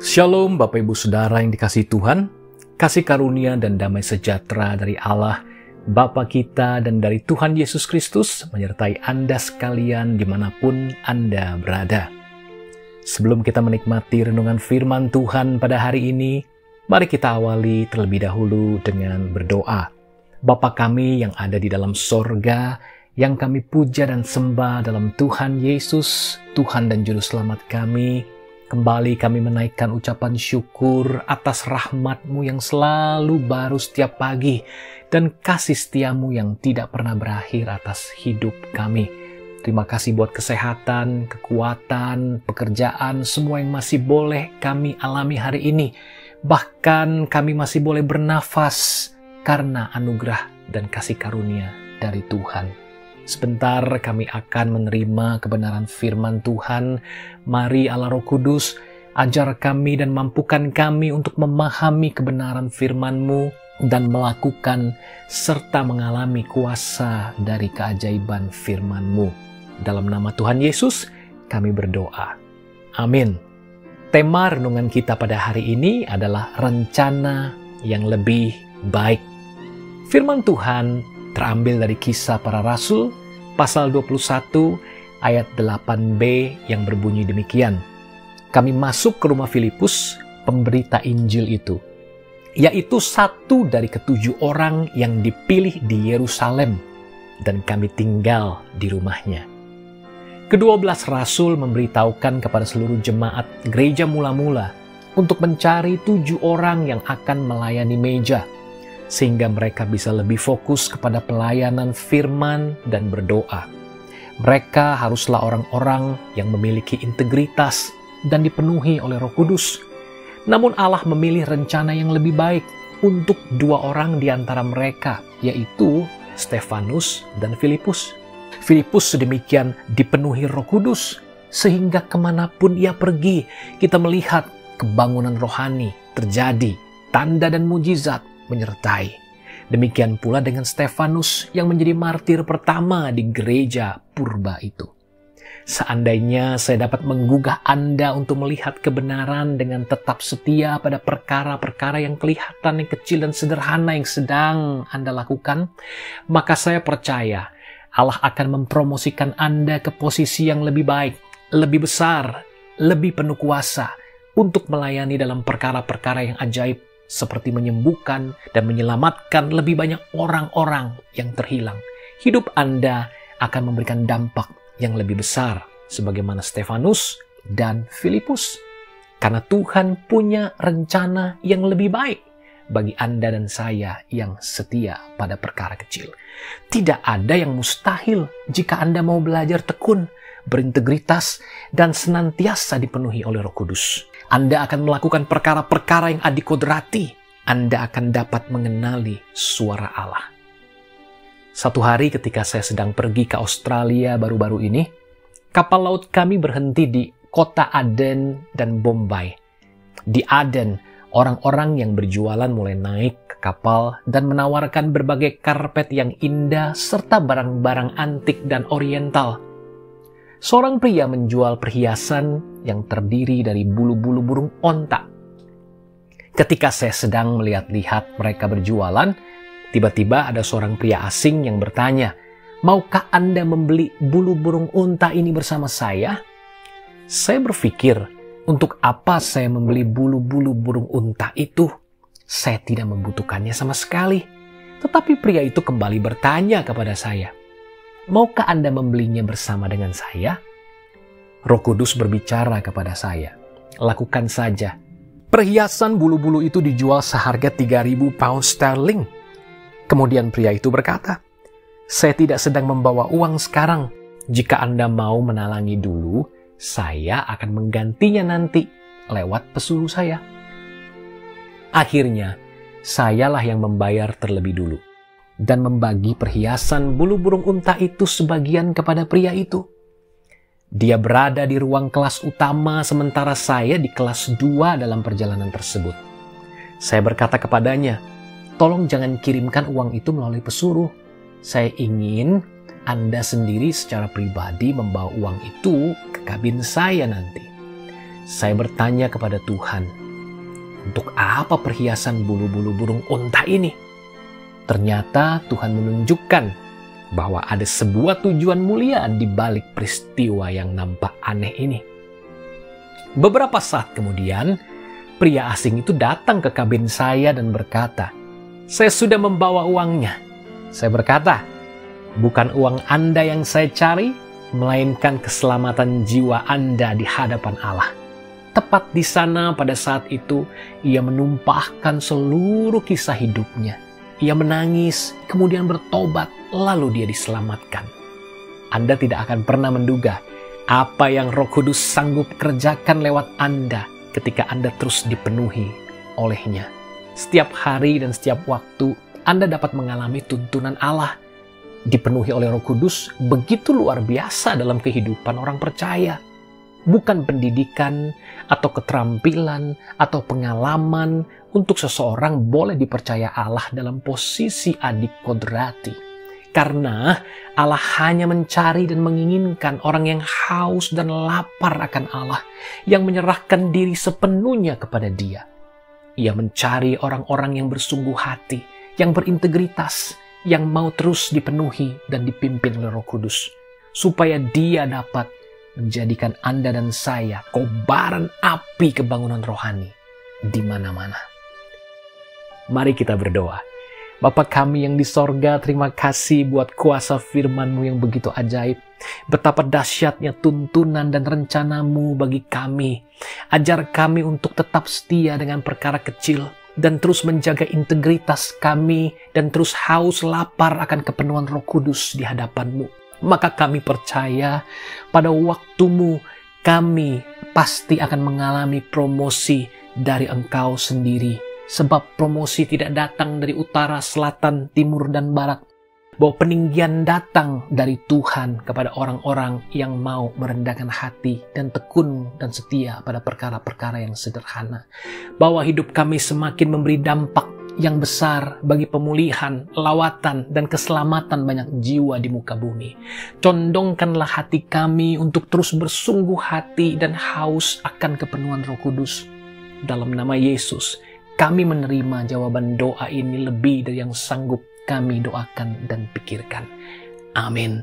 Shalom Bapak Ibu Saudara yang dikasihi Tuhan, kasih karunia dan damai sejahtera dari Allah, Bapa kita dan dari Tuhan Yesus Kristus menyertai Anda sekalian dimanapun Anda berada. Sebelum kita menikmati renungan firman Tuhan pada hari ini, mari kita awali terlebih dahulu dengan berdoa. Bapa kami yang ada di dalam sorga, yang kami puja dan sembah dalam Tuhan Yesus, Tuhan dan Juru Selamat kami, kembali kami menaikkan ucapan syukur atas rahmat-Mu yang selalu baru setiap pagi dan kasih setia-Mu yang tidak pernah berakhir atas hidup kami. Terima kasih buat kesehatan, kekuatan, pekerjaan, semua yang masih boleh kami alami hari ini. Bahkan kami masih boleh bernafas karena anugerah dan kasih karunia dari Tuhan. Sebentar kami akan menerima kebenaran firman Tuhan. Mari Allah Roh Kudus, ajar kami dan mampukan kami untuk memahami kebenaran firman-Mu dan melakukan serta mengalami kuasa dari keajaiban firman-Mu. Dalam nama Tuhan Yesus kami berdoa. Amin. Tema renungan kita pada hari ini adalah rencana yang lebih baik. Firman Tuhan terambil dari Kisah Para Rasul, pasal 21, ayat 8b yang berbunyi demikian. Kami masuk ke rumah Filipus, pemberita Injil itu, yaitu satu dari ke-7 orang yang dipilih di Yerusalem, dan kami tinggal di rumahnya. Ke-12 rasul memberitahukan kepada seluruh jemaat gereja mula-mula untuk mencari 7 orang yang akan melayani meja, sehingga mereka bisa lebih fokus kepada pelayanan firman dan berdoa. Mereka haruslah orang-orang yang memiliki integritas dan dipenuhi oleh Roh Kudus. Namun Allah memilih rencana yang lebih baik untuk 2 orang di antara mereka, yaitu Stefanus dan Filipus. Filipus sedemikian dipenuhi Roh Kudus, sehingga kemanapun ia pergi, kita melihat kebangunan rohani terjadi, tanda dan mujizat menyertai. Demikian pula dengan Stefanus yang menjadi martir pertama di gereja purba itu. Seandainya saya dapat menggugah Anda untuk melihat kebenaran dengan tetap setia pada perkara-perkara yang kelihatan yang kecil dan sederhana yang sedang Anda lakukan, maka saya percaya Allah akan mempromosikan Anda ke posisi yang lebih baik, lebih besar, lebih penuh kuasa untuk melayani dalam perkara-perkara yang ajaib, seperti menyembuhkan dan menyelamatkan lebih banyak orang-orang yang terhilang. Hidup Anda akan memberikan dampak yang lebih besar, sebagaimana Stefanus dan Filipus. Karena Tuhan punya rencana yang lebih baik bagi Anda dan saya yang setia pada perkara kecil. Tidak ada yang mustahil jika Anda mau belajar tekun, berintegritas, dan senantiasa dipenuhi oleh Roh Kudus. Anda akan melakukan perkara-perkara yang adikodrati. Anda akan dapat mengenali suara Allah. Satu hari ketika saya sedang pergi ke Australia baru-baru ini, kapal laut kami berhenti di kota Aden dan Bombay. Di Aden, orang-orang yang berjualan mulai naik ke kapal dan menawarkan berbagai karpet yang indah serta barang-barang antik dan oriental. Seorang pria menjual perhiasan yang terdiri dari bulu-bulu burung onta. Ketika saya sedang melihat-lihat mereka berjualan, tiba-tiba ada seorang pria asing yang bertanya, "Maukah Anda membeli bulu burung unta ini bersama saya?" Saya berpikir, untuk apa saya membeli bulu-bulu burung unta itu? Saya tidak membutuhkannya sama sekali. Tetapi pria itu kembali bertanya kepada saya, "Maukah Anda membelinya bersama dengan saya?" Roh Kudus berbicara kepada saya, "Lakukan saja." Perhiasan bulu-bulu itu dijual seharga 3.000 pound sterling. Kemudian pria itu berkata, "Saya tidak sedang membawa uang sekarang. Jika Anda mau menalangi dulu, saya akan menggantinya nanti lewat pesuruh saya." Akhirnya, sayalah yang membayar terlebih dulu dan membagi perhiasan bulu burung unta itu sebagian kepada pria itu. Dia berada di ruang kelas utama sementara saya di kelas 2 dalam perjalanan tersebut. Saya berkata kepadanya, "Tolong jangan kirimkan uang itu melalui pesuruh. Saya ingin Anda sendiri secara pribadi membawa uang itu ke kabin saya nanti." saya bertanya kepada Tuhan, untuk apa perhiasan bulu-bulu burung unta ini? Ternyata Tuhan menunjukkan bahwa ada sebuah tujuan mulia di balik peristiwa yang nampak aneh ini. Beberapa saat kemudian, pria asing itu datang ke kabin saya dan berkata, "Saya sudah membawa uangnya." Saya berkata, "Bukan uang Anda yang saya cari, melainkan keselamatan jiwa Anda di hadapan Allah." Tepat di sana pada saat itu, ia menumpahkan seluruh kisah hidupnya. Ia menangis, kemudian bertobat, lalu dia diselamatkan. Anda tidak akan pernah menduga apa yang Roh Kudus sanggup kerjakan lewat Anda ketika Anda terus dipenuhi olehnya. Setiap hari dan setiap waktu, Anda dapat mengalami tuntunan Allah. Dipenuhi oleh Roh Kudus begitu luar biasa dalam kehidupan orang percaya. Bukan pendidikan atau keterampilan atau pengalaman untuk seseorang boleh dipercaya Allah dalam posisi adik kodrati. Karena Allah hanya mencari dan menginginkan orang yang haus dan lapar akan Allah, yang menyerahkan diri sepenuhnya kepada Dia. Ia mencari orang-orang yang bersungguh hati, yang berintegritas, yang mau terus dipenuhi dan dipimpin oleh Roh Kudus, supaya Dia dapat menjadikan Anda dan saya kobaran api kebangunan rohani di mana-mana. Mari kita berdoa. Bapa kami yang di sorga, terima kasih buat kuasa firman-Mu yang begitu ajaib. Betapa dahsyatnya tuntunan dan rencana-Mu bagi kami. Ajar kami untuk tetap setia dengan perkara kecil dan terus menjaga integritas kami dan terus haus lapar akan kepenuhan Roh Kudus di hadapan-Mu. Maka kami percaya pada waktu-Mu kami pasti akan mengalami promosi dari Engkau sendiri. Sebab promosi tidak datang dari utara, selatan, timur, dan barat. Bahwa peninggian datang dari Tuhan kepada orang-orang yang mau merendahkan hati dan tekun dan setia pada perkara-perkara yang sederhana. Bahwa hidup kami semakin memberi dampak yang besar bagi pemulihan, lawatan, dan keselamatan banyak jiwa di muka bumi. Condongkanlah hati kami untuk terus bersungguh hati dan haus akan kepenuhan Roh Kudus. Dalam nama Yesus, kami menerima jawaban doa ini lebih dari yang sanggup kami doakan dan pikirkan. Amin.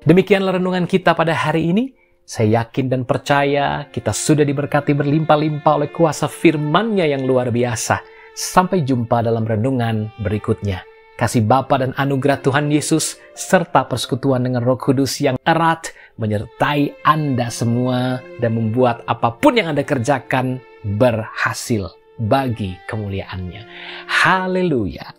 Demikianlah renungan kita pada hari ini. Saya yakin dan percaya kita sudah diberkati berlimpah-limpah oleh kuasa firman-Nya yang luar biasa. Sampai jumpa dalam renungan berikutnya. Kasih Bapa dan anugerah Tuhan Yesus serta persekutuan dengan Roh Kudus yang erat menyertai Anda semua dan membuat apapun yang Anda kerjakan berhasil bagi kemuliaan-Nya. Haleluya.